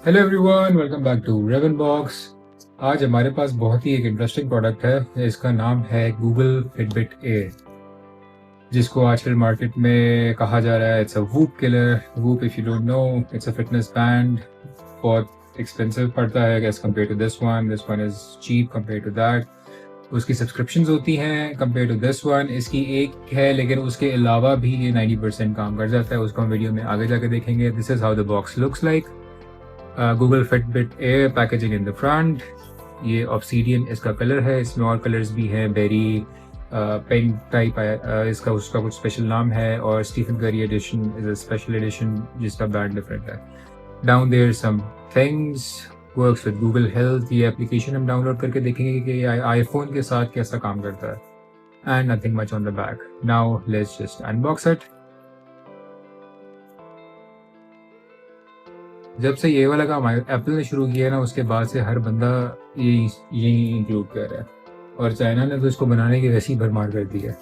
Hello everyone, welcome back to Raven Box. आज हमारे पास बहुत ही एक इंटरेस्टिंग प्रोडक्ट है। इसका नाम है गूगल फिटबिट एयर, जिसको आजकल मार्केट में कहा जा रहा है it's a Whoop killer. Whoop, if you don't know, it's a fitness band. बहुत एक्सपेंसिव पड़ता है as compare to this one is cheap compare to that. उसकी सब्सक्रिप्शंस होती हैं कम्पेयर टू दिस वन। इसकी एक है, लेकिन उसके अलावा भी ये 90% काम कर जाता है। उसको हम वीडियो में आगे जाके देखेंगे। This is how the box looks like. Google Fitbit air packaging in the front. ये ऑब्सीडियन इसका कलर है। इसमें और कलर्स भी हैं, बेरी पेन टाइप है इसका, उसका कुछ स्पेशल नाम है। और Stephen Curry edition is a special edition जिसका ब्रांड डिफरेंट है। Down there some things works with Google Health. ये एप्लीकेशन हम डाउनलोड करके देखेंगे कि ये आईफोन के साथ कैसा काम करता है। And nothing much on the back. Now let's just unbox it. जब से ये वाला काम एप्पल ने शुरू किया है ना, उसके बाद से हर बंदा यही इंक्लूड कर रहा है। और चाइना ने तो इसको बनाने की वैसी भरमार कर दी है।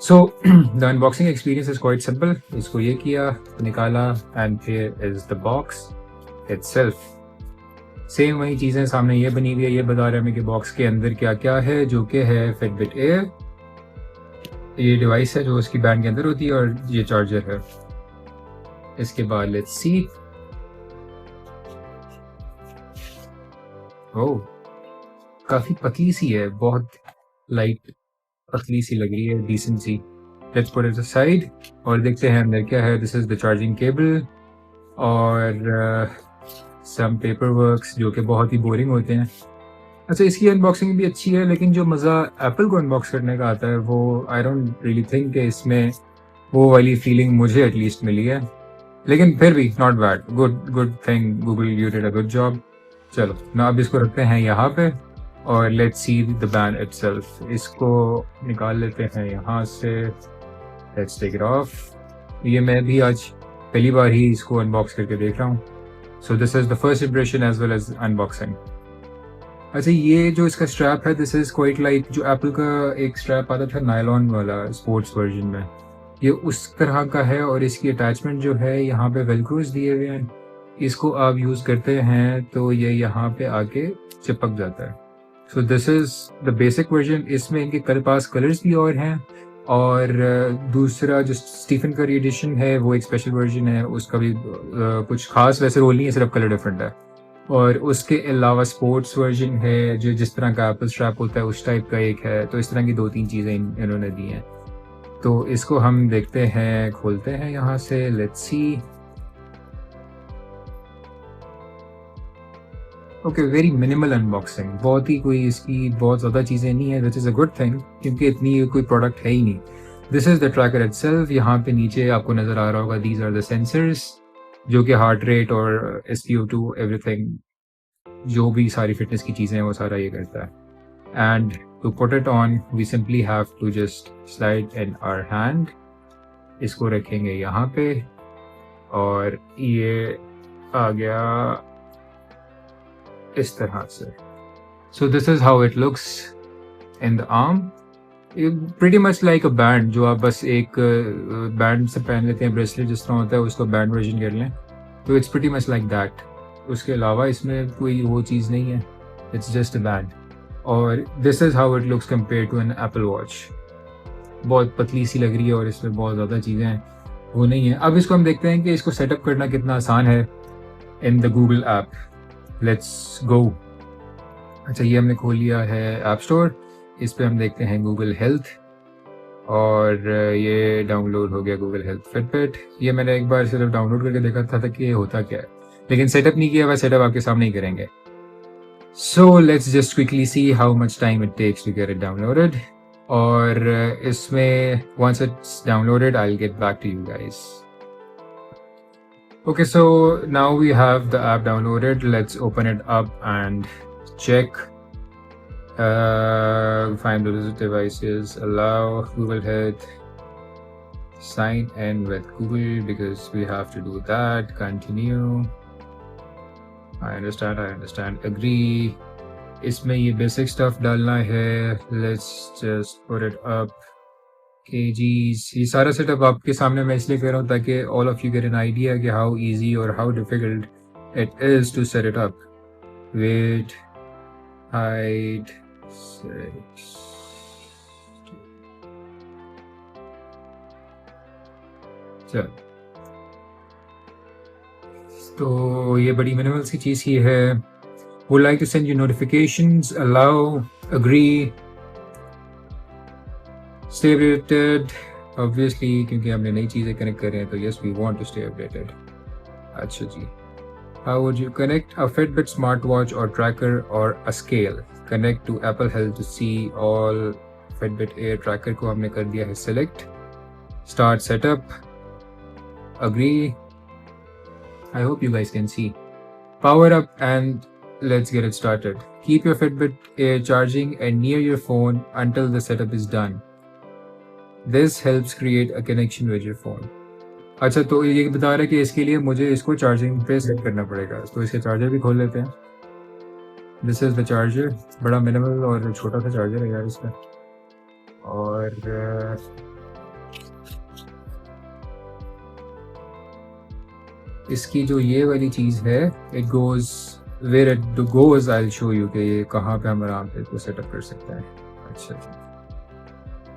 So the unboxing experience is quite simple. इसको ये किया, निकाला, and here is the box itself. Same वही चीज़ें सामने ये बनी हुई है। ये बता रहा है हमें कि बॉक्स के अंदर क्या क्या है, जो कि है फिटबिट एयर। ये डिवाइस है जो उसकी बैंड के अंदर होती है, और ये चार्जर है। इसके बाद लेट्स सी। ओह, काफी पतली सी है, बहुत लाइट पतली सी लग रही है, डिसेंट सी। लेट्स पुट इट असाइड और देखते हैं अंदर क्या है। This is the charging cable और सम पेपर वर्क्स जो कि बहुत ही बोरिंग होते हैं। अच्छा, इसकी अनबॉक्सिंग भी अच्छी है, लेकिन जो मज़ा एप्पल को अनबॉक्स करने का आता है वो आई डोंट रियली थिंक कि इसमें वो वाली फीलिंग मुझे एटलीस्ट मिली है। लेकिन फिर भी not bad, good thing Google, you did a good job. चलो ना, अब इसको रखते हैं यहाँ पे और let's see the band itself. इसको निकाल लेते हैं यहाँ से। Let's take it off. ये मैं भी आज पहली बार ही इसको अनबॉक्स करके देख रहा हूँ। So this is the first impression as well as unboxing. अच्छा, ये जो इसका स्ट्रैप है, दिस इज क्वाइट लाइक जो एप्पल का एक स्ट्रैप आता था नायलॉन वाला स्पोर्ट्स वर्जन में, ये उस तरह का है। और इसकी अटैचमेंट जो है, यहाँ पे वेलक्रोज दिए हुए हैं। इसको आप यूज़ करते हैं तो ये यहाँ पे आके चिपक जाता है। So this is the basic version. इसमें इनके पास कलर्स भी और हैं। और दूसरा जो स्टीफन करी एडिशन है वो एक स्पेशल वर्जन है। उसका भी कुछ खास वैसे रोल नहीं है, सिर्फ कलर डिफरेंट है। और उसके अलावा स्पोर्ट्स वर्जन है जो जिस तरह का एप्पल स्ट्रैप होता है उस टाइप का एक है। तो इस तरह की 2-3 चीज़ें इन्होंने दी हैं। तो इसको हम देखते हैं, खोलते हैं यहाँ से। Let's see. Okay, very minimal unboxing. बहुत ही कोई इसकी बहुत ज़्यादा चीज़ें नहीं है, which is a good thing, क्योंकि इतनी कोई प्रोडक्ट है ही नहीं। This is the tracker itself. यहाँ पे नीचे आपको नज़र आ रहा होगा, दीज आर द सेंसर्स, जो कि हार्ट रेट और SpO2 एवरीथिंग, जो भी सारी फिटनेस की चीज़ें हैं वो सारा ये करता है। And to put it on we simply have to just slide in our hand. इसको रखेंगे यहाँ पे और ये आ गया इस तरह से। सो this is how it looks in the arm. Pretty much like a band, जो आप बस एक बैंड से पहन लेते हैं, ब्रेसलेट जिस तरह होता है उसको बैंड वर्जन कर लें, तो it's pretty much like that. उसके अलावा इसमें कोई वो चीज़ नहीं है, इट्स जस्ट अ बैंड। और this is how it looks compare to an Apple watch. बहुत पतली सी लग रही है और इसमें बहुत ज़्यादा चीज़ें हैं वो नहीं है। अब इसको हम देखते हैं कि इसको सेटअप करना कितना आसान है in the Google app. Let's go. अच्छा, ये हमने खोल लिया है ऐप स्टोर। इस पे हम देखते हैं गूगल हेल्थ और ये डाउनलोड हो गया गूगल हेल्थ फिटबिट। ये मैंने एक बार सिर्फ डाउनलोड करके देखा था कि ये होता क्या है, लेकिन सेटअप नहीं किया हुआ। सेटअप आपके सामने ही करेंगे। So let's just quickly see how much time it takes to get it downloaded. और इसमें once it's downloaded I'll get back to you guys. Okay, so now we have the app downloaded. Let's open it up and check. Find those devices, allow Google Health, sign in with Google because we have to do that. Continue. I understand, agree. इसमें ये basic stuff डालना है। Let's just put it up. kgs, ये सारा setup आपके सामने मैं इसलिए कर रहा हूँ ताकि all of you get an idea कि हाउ इजी और how difficult it is to set it up. Weight, height, 6. चल, तो ये बड़ी मिनिमल सी चीज़ ही है. Would like to send you notifications, allow, agree, stay updated. Obviously क्योंकि हमने नई चीज़ें कनेक्ट कर रहे हैं तो yes we want to stay updated. अच्छा जी. How would you connect a Fitbit smartwatch or tracker or a scale? Connect to Apple Health to see all. Fitbit Air tracker को हमने कर दिया है select. Start setup. Agree. I hope you guys can see. Power up and let's get it started. Keep your Fitbit Air charging and near your phone until the setup is done. This helps create a connection with your phone. अच्छा, तो ये बता रहा है कि इसके लिए मुझे इसको चार्जिंग पे सेट करना पड़ेगा. तो इसके चार्जर भी खोल लेते हैं. This is the charger. बड़ा मिनिमल और छोटा सा चार्जर है यार इसका. और इसकी जो ये वाली चीज़ है, it goes where it goes. I will show you कि ये कहाँ पे हम आराम से इसको सेटअप कर सकते हैं.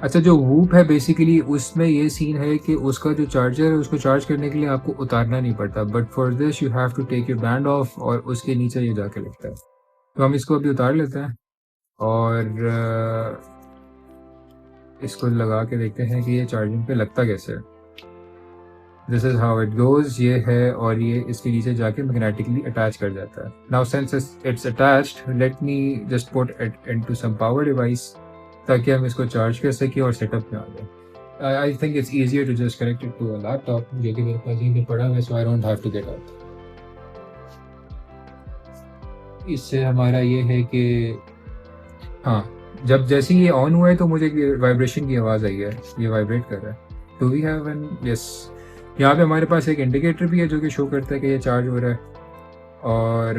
अच्छा, जो वूप है बेसिकली उसमें ये सीन है कि उसका जो चार्जर है उसको चार्ज करने के लिए आपको उतारना नहीं पड़ता. But for this you have to take your band off और उसके नीचे ये जाके लगता है. तो हम इसको अभी उतार लेते हैं और इसको लगा के देखते हैं कि ये चार्जिंग पे लगता कैसे है. This is how it goes. ये है और ये इसके नीचे जाके मैग्नेटिकली अटैच कर जाता है. Now since it's attached, let me just put it into some power device ताकि हम इसको चार्ज कर सकें और सेटअप में आ जाए. I think it's easier to just connect it to a laptop जो कि मेरे पास यहीं पड़ा है, so I don't have to get out. इससे हमारा ये है कि हाँ, जब जैसे ही ये ऑन हुआ है तो मुझे वाइब्रेशन की आवाज़ आई है. ये वाइब्रेट कर रहा है. Do we have an? Yes. यहाँ पे हमारे पास एक इंडिकेटर भी है जो कि शो करता है कि ये चार्ज हो रहा है. और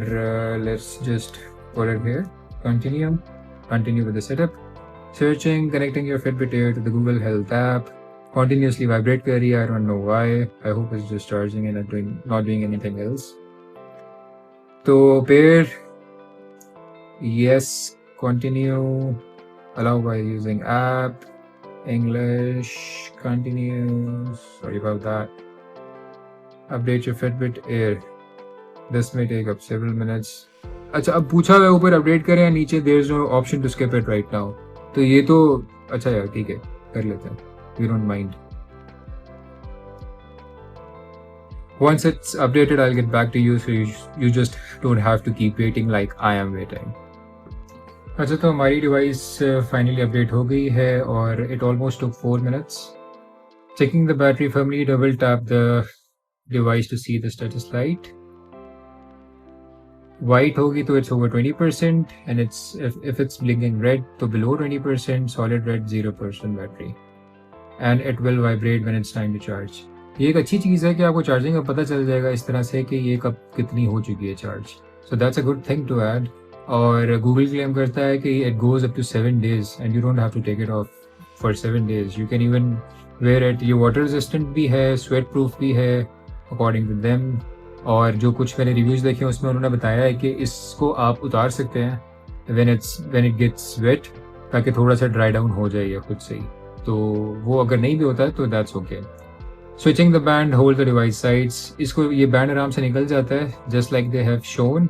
let's just put it here. Continue with the setup. Searching, connecting your Fitbit Air to the Google Health app. Continuously vibrate कर रही है. I don't know why. I hope it's just charging and not doing anything else. तो pair, yes, continue, allow by using app, English, continue. Sorry about that. Update your Fitbit Air. This may take up several minutes. अच्छा, अब पूछा है ऊपर update करें या नीचे there is no option to skip it right now. तो ये तो अच्छा यार, ठीक है, कर लेते हैं. We don't mind. Once it's updated, I'll get back to you, so you just don't have to keep waiting like I am waiting. अच्छा, तो हमारी डिवाइस फाइनली अपडेट हो गई है और it almost took 4 minutes. Checking the battery firmly, double tap the device to see the status light. White होगी तो it's over 20% and it's if it's blinking red तो below 20%, solid red 0% battery and it will vibrate when it's time to charge. ये एक अच्छी चीज़ है कि आपको charging का पता चल जाएगा इस तरह से कि ये कब कितनी हो चुकी है charge. So that's a good thing to add. और Google क्लेम करता है कि it goes up to 7 days and you don't have to take it off for 7 days. You can even wear it. ये water resistant भी है, sweat proof भी है according to them. और जो कुछ मैंने रिव्यूज़ देखे उसमें उन्होंने बताया है कि इसको आप उतार सकते हैं when it gets wet ताकि थोड़ा सा ड्राई डाउन हो जाए ये खुद से ही. तो वो अगर नहीं भी होता है तो that's okay. Switching the band, hold the device sides. इसको ये बैंड आराम से निकल जाता है just like they have shown.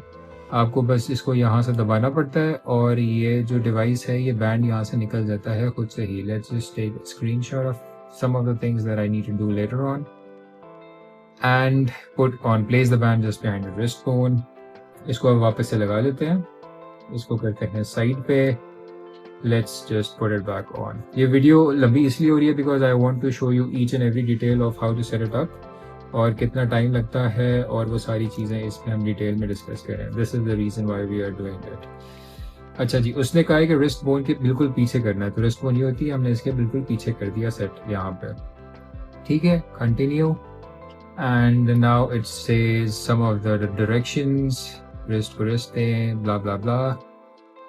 आपको बस इसको यहाँ से दबाना पड़ता है और ये जो डिवाइस है ये बैंड यहाँ से निकल जाता है खुद से ही. Let's just take screenshot of some of the things that I need to do later on. And put on, place the band just behind the wrist bone. इसको अब वापस से लगा लेते हैं. इसको करते हैं साइड पे. Let's just put it back on. ये वीडियो लंबी इसलिए हो रही है because I want to show you each and every detail of how to set it up और कितना टाइम लगता है और वो सारी चीज़ें इसमें हम डिटेल में डिस्कस करें. This is the reason why we are doing it. अच्छा जी, उसने कहा है कि रिस्ट बोन के बिल्कुल पीछे करना है. तो रिस्ट बोन ये होती है, हमने इसके बिल्कुल पीछे कर दिया सेट यहाँ पे. ठीक है, continue. And now it says some of the directions, wrist को wrist दें, blah blah blah,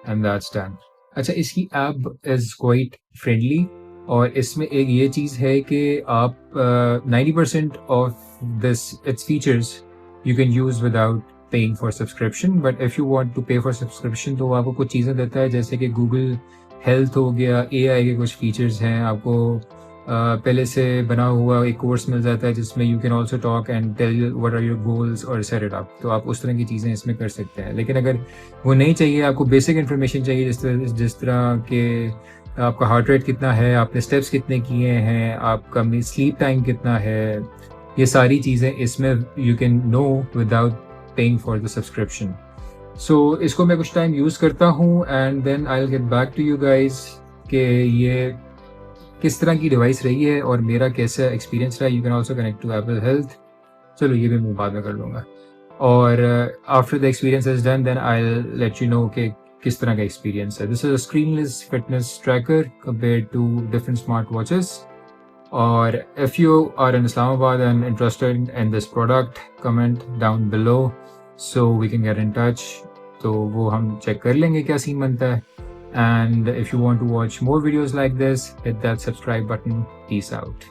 and that's done. अच्छा, इसकी ऐप is quite friendly और इसमें एक ये चीज़ है कि आप 90% of its features you can use without paying for subscription, but if you want to pay for subscription तो वो आपको कुछ चीज़ें देता है, जैसे कि गूगल हेल्थ हो गया, एआई के कुछ फीचर्स हैं, आपको पहले से बना हुआ एक कोर्स मिल जाता है जिसमें you can also talk and tell what are your goals और सेट इट अप, तो आप उस तरह की चीज़ें इसमें कर सकते हैं। लेकिन अगर वो नहीं चाहिए, आपको बेसिक इन्फॉर्मेशन चाहिए, जिस तरह के आपका हार्ट रेट कितना है, आपने स्टेप्स कितने किए हैं, आपका स्लीप टाइम कितना है, ये सारी चीज़ें इसमें you can know without paying for the subscription. So इसको मैं कुछ टाइम यूज़ करता हूँ and then I will get back to you guys कि ये किस तरह की डिवाइस रही है और मेरा कैसा एक्सपीरियंस रहा। You can also connect to Apple Health, चलो ये भी मैं बाद में कर लूँगा। और after the experience is done then I let you know कि किस तरह का एक्सपीरियंस है। This is a screenless fitness tracker compared to different smart watches. और if you are in Islamabad and interested in this product, comment down below so we can get in touch, तो वो हम check कर लेंगे क्या scene बनता है। And if you want to watch more videos like this, hit that subscribe button. Peace out.